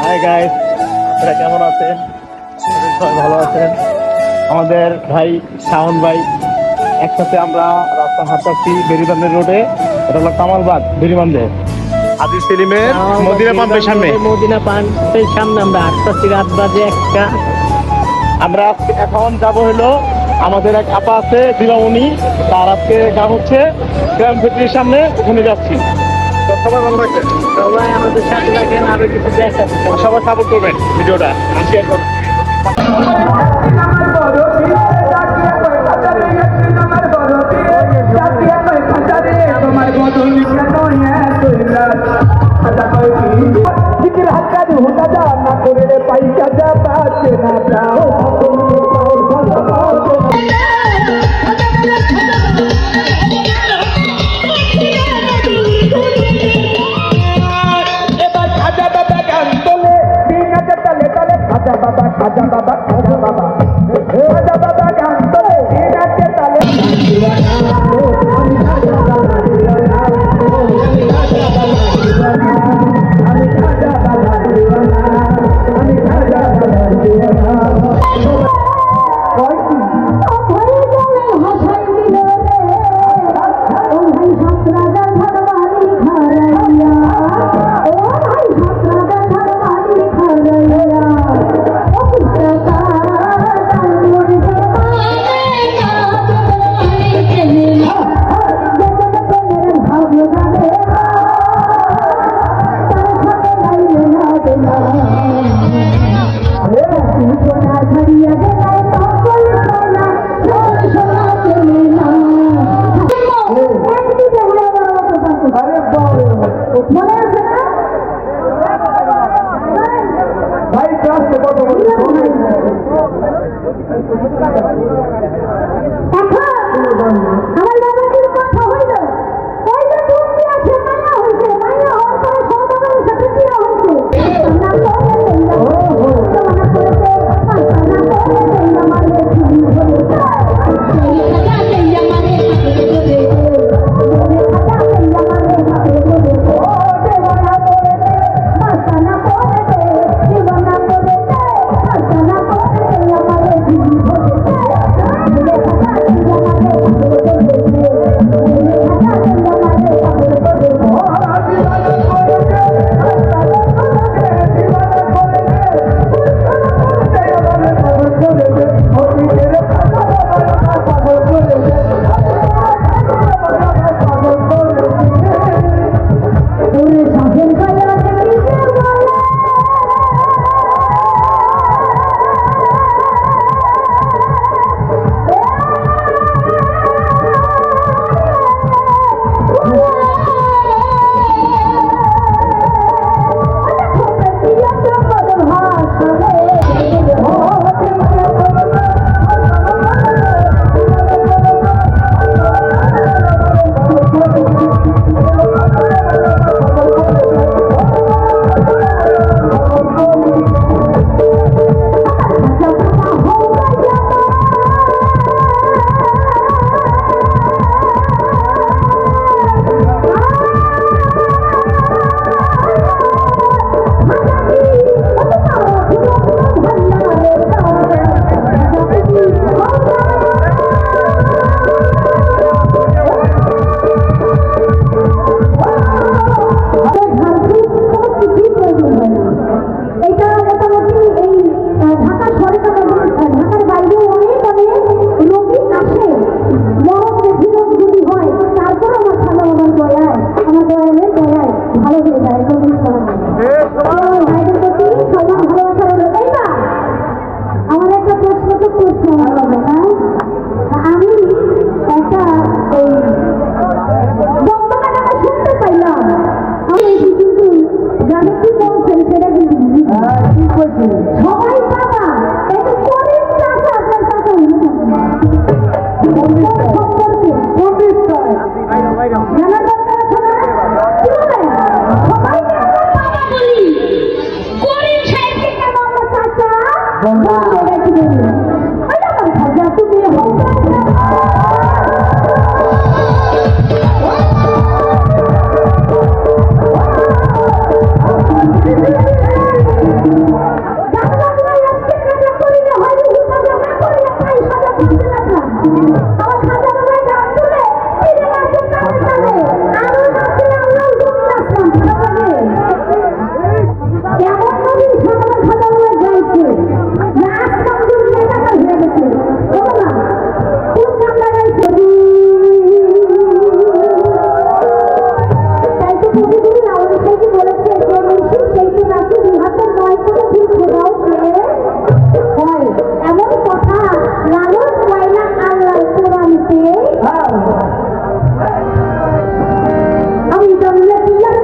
Hi guys, আপনারা কেমন আছেন? সবাই ভালো আছেন? আমাদের ভাই শাওন ভাই একসাথে আমরা রাস্তা হাঁটাচ্ছি বেরিবান্ধের রোডে। এটা হলো কামালবাগ বেরিবান্ধে আজিজ সেলিমের মদিনা পাম্পের সামনে। মদিনা পাম্পের সামনে আমরা হাঁটতেছি, রাত বাজে 1টা। আমরা এখন যাব হলো আমাদের এক আপা আছে দিলামণি, তার আজকে গান হচ্ছে গ্রাম ফ্যাক্টরির সামনে, ওখানে যাচ্ছি। তো সবাই ভালো থাকবেন, সবাই আমাদের সাথে থাকেন, আরো কিছু দেখাচ্ছি। সবাই সাপোর্ট করবেন ভিডিওটা শেয়ার করবেন। এমন নদী সামনে খাতা হয়ে যাইছে যে আসলাম দুনিয়া টাকা হয়ে গেছে বলো না কোন গান লাগাইছে তাই তো কবিগুরু লালন সাহেব বলেছে যে ঋষি সেই তো নাচে বিহাতের নয় করে দিন খোদাও হয় এমন কথা লালন কয়না আল্লাহ কোরআনতে আমি জন্মে দিলাম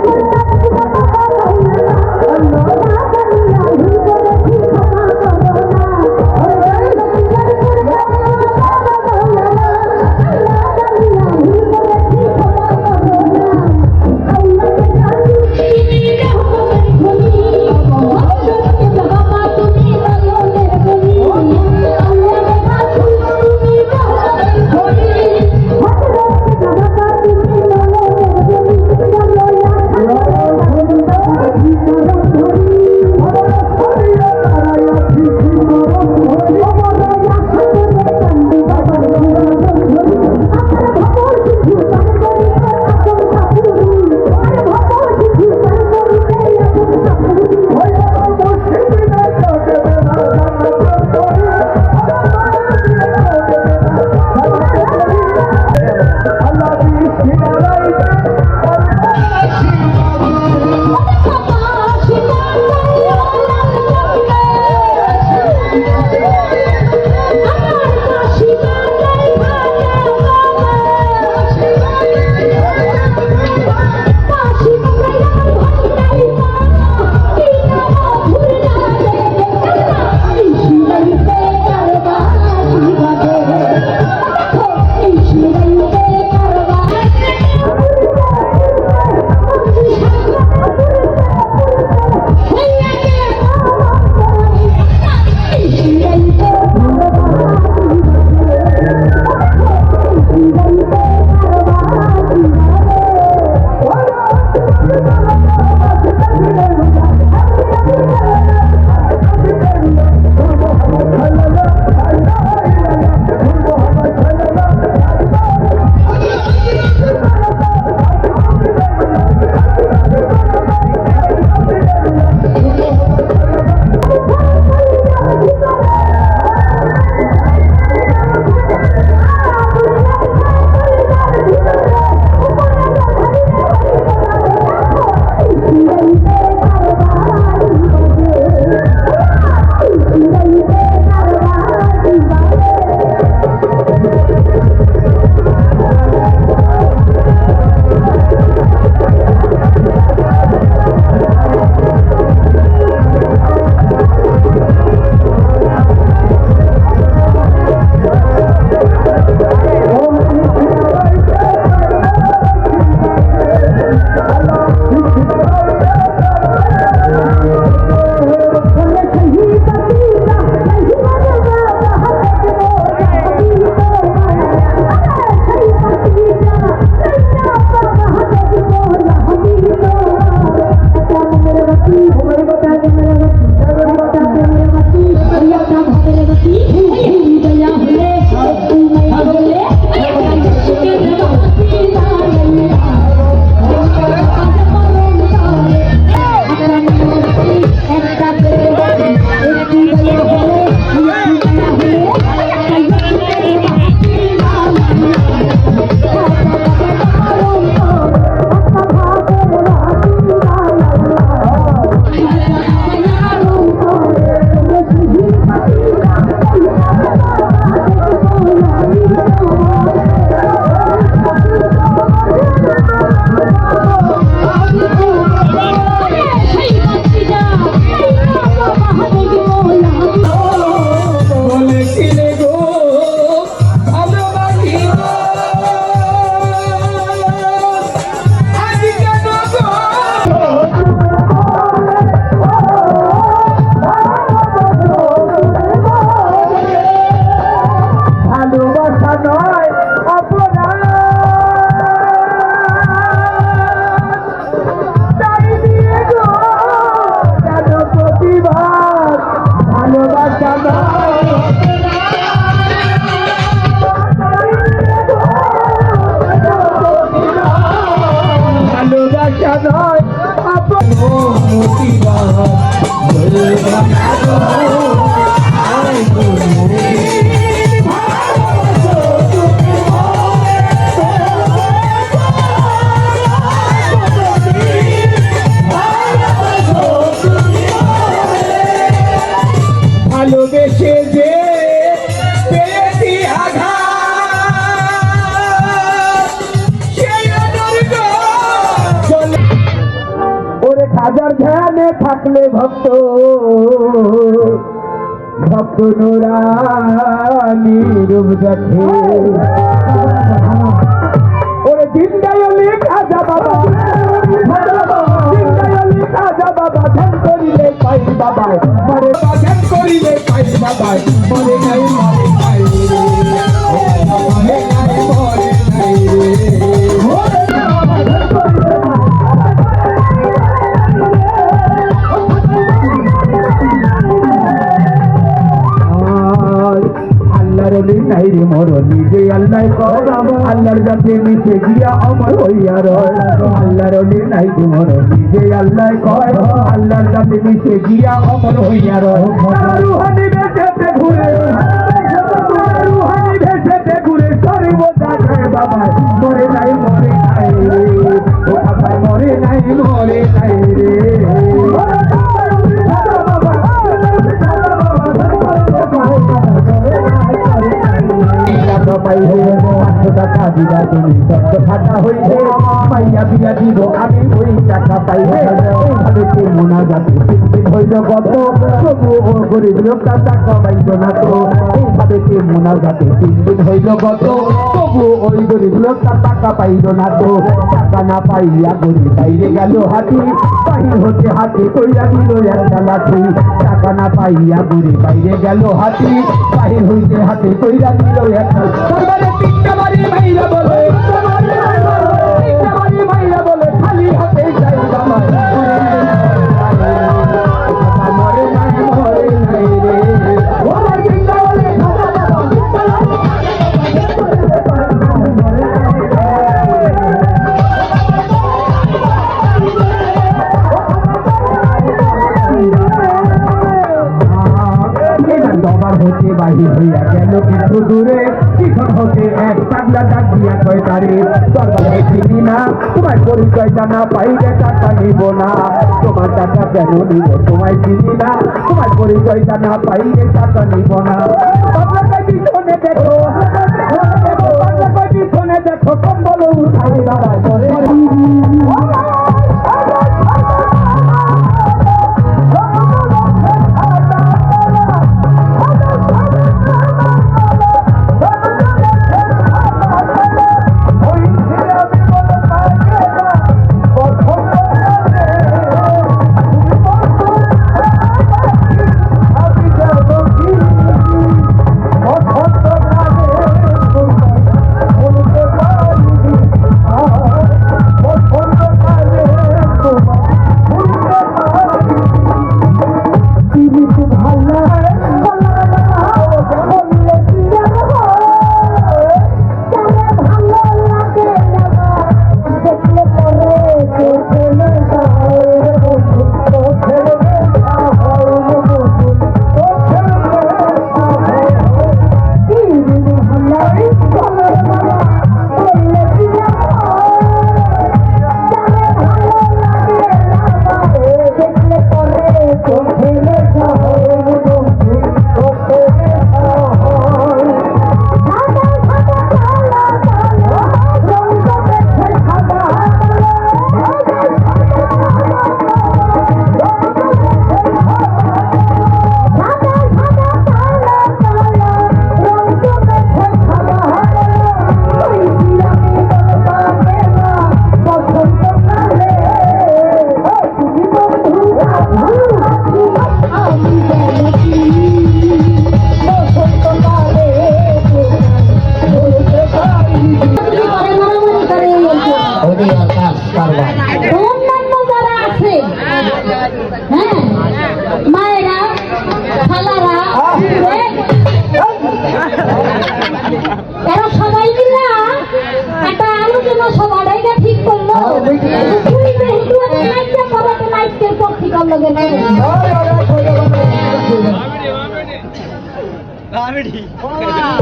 ভালোবেসে যে পেয়েছি আঘাত, সেই অনুর্গ চলে। ওরে খাজার ধ্যানে থাকলে ভক্ত, ভক্ত নুরানি রূপ দেখে। ওরে জিন্দায়লি খাজা বাবা, জিন্দায়লি খাজা বাবা, ধ্যান করিলে পাই বাবা, মরে ধ্যান করিলে পাই বাবা, মরে নাই মরে নাই রে, মরে নাই মরে নাই রে। আল্লাহর নাই রে মরণ নিজে আল্লাহ কর, আল্লাহর কাছে মিশে গিয়া অমর হইয়া রয়। আল্লাহর নাই রে মরণ নিজে আল্লাহ কর, আল্লাহর কাছে মিশে গিয়া অমর হইয়া রয়। রুহানি ভেসেতে ঘুরে, রুহানি ভেসেতে ঘুরে সর্বদা যায় বাবা, মরে নাই মরে নাই রে, ও বাবা মরে নাই মরে নাই রে। টাকা দিবা তুমি সত্য ফাটা হইছে, পাইয়া দিয়া দিব আমি ওই টাকা পাইবে। ভালোকে মোনা যাতে দিন হইল কত, তবু ও গরিব লোকটা টাকা পাইল না তো। এইভাবে কে মোনা যাতে দিন হইল কত, তবু ওই গরিব লোকটা টাকা পাইল না তো। টাকা না পাইয়া গরিব বাইরে গেল হাতি, বাহির হতে হাতে কইরা দিল একটা লাঠি। টাকা না পাইয়া গরিব বাইরে গেল হাতি, বাহির হইতে হাতে কইরা দিল একটা। তিনটা বাড়ি ভাইরা বলে, তিনটা বাড়ি ভাইরা বলে খালি হাতে যাই বাবা, মরে নাই মরে নাই রে। ওরা তিনটা বলে দবার হতে বাহির হইয়া গেল কিছু দূরে, পিছন হতে এক পাগলা ডাক দিয়া কয় তারে, দরবারে চিনি না তোমার পরিচয় জানা পাইলে টাকা নিব না। তোমার টাকা কেন নিব তোমায় চিনি না, তোমার পরিচয় জানা পাইলে টাকা নিব না। পিছনে দেখো, পিছনে দেখো কম্বল উঠাই দাঁড়ায় পরে।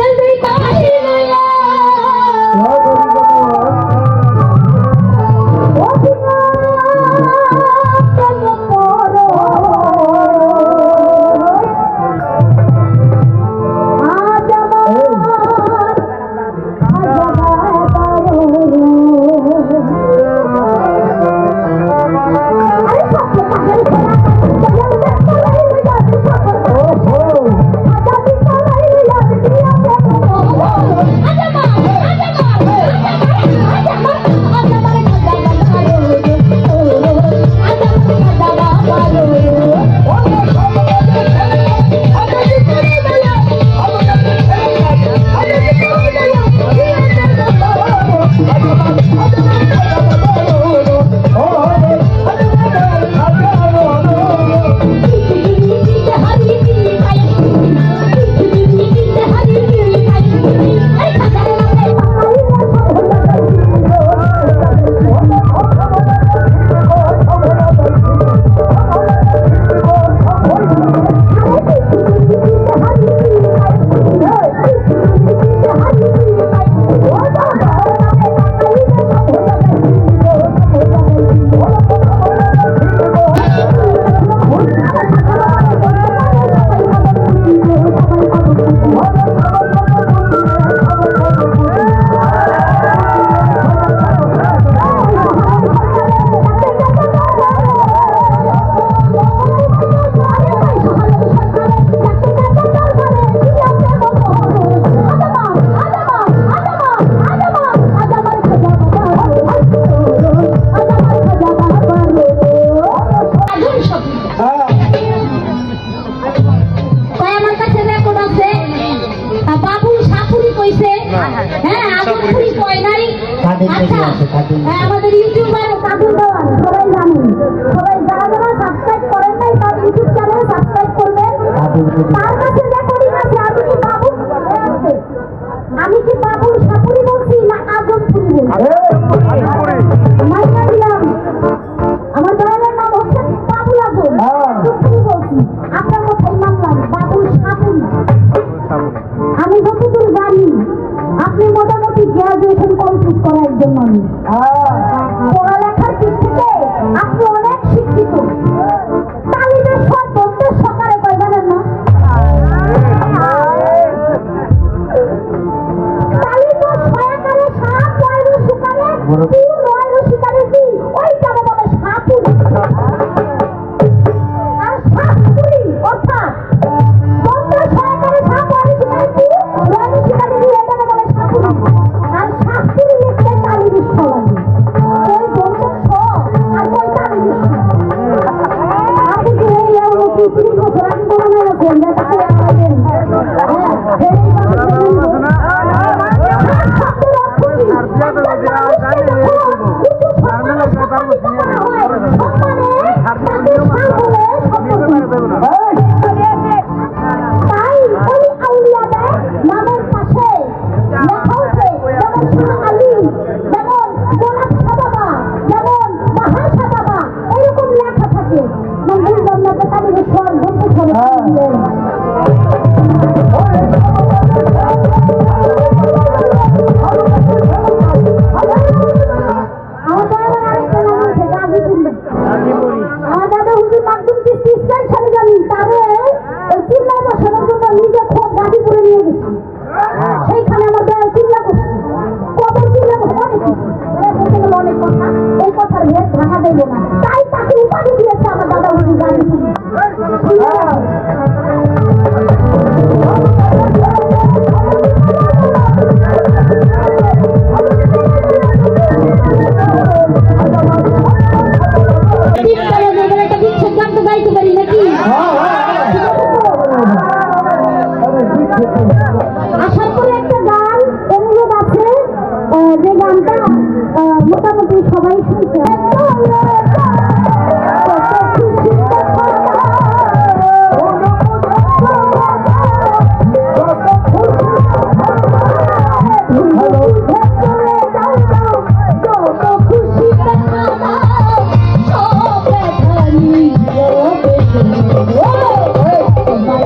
जल्दी ताली लगा ओ पिया चल पोरो आजा अरे सब पागल बना আমাদের ইউটিউবার কাদুর দেওয়ান সবাই জানেন, সবাই যারা যারা সাবস্ক্রাইব করেন নাই তার ইউটিউব চ্যানেল সাবস্ক্রাইব করবেন। তার কাছে রেকর্ডিং আছে। আমি কি বাবুল সাপুরি বলছি না আজমপুরি বলছি? মাইকা দিলাম। আমার দয়ালের নাম হচ্ছে বাবুল আজম সাপুরি বলছি। আপনার কথাই মানলাম বাবুল সাপুরি। আমি যতদূর জানি আপনি মোটামুটি গ্রাজুয়েশন কমপ্লিট করা একজন মানুষ। পড়ালেখার দিক থেকে আপনি অনেক শিক্ষিত। তালিমের সব বলতে সকালে কয় জানেন না? তালিম সয়াকারে সাপ নয়রু সুকারে তু নয়রু শিকারে কি ওইটা বলে সাপুরি। আর সাপুরি অর্থাৎ বলতে সয়াকারে সাপ নয়রু শিকারে তু নয়রু শিকারে কি এটা বলে সাপুরি। আর সাপুরি লিখতে তালিম লাগে। ওই বলতে স আর ওই তালিম আপনি কি এই এমন 30 বছর আগে বলে আছেন যে তাকে আছেন তাই ওই আউলিয়াদের নামের পাশে লেখা হচ্ছে যেমন শাহ আলী, যেমন গোলাপ শাহ বাবা, যেমন বাহার শাহ বাবা, এরকম লেখা থাকে। মন্দির জন্মতে তাদের স্বর বন্ধু করে দিলেন। আমার দাদা হুজুর মাকদুম চিশতি ইসলাম সালে জানি তারে চিল্লায় বসানোর জন্য নিজে খোদ গাজীপুরে নিয়ে গেছি। সেইখানে আমার দয়াল চিল্লা করছে, কবর চিল্লা করছে, অনেক কিছু বলতে গেলে অনেক কথা। এই কথার ভেদ ভাঙা দেব না। তাই তাকে উপাধি দিয়েছে আমার দাদা হুজুর গাজীপুরে। তোমার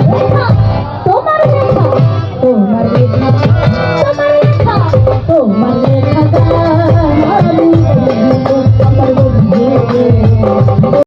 লেখা তোমার লেখা তোমার লেখা তোমার লেখা তোমার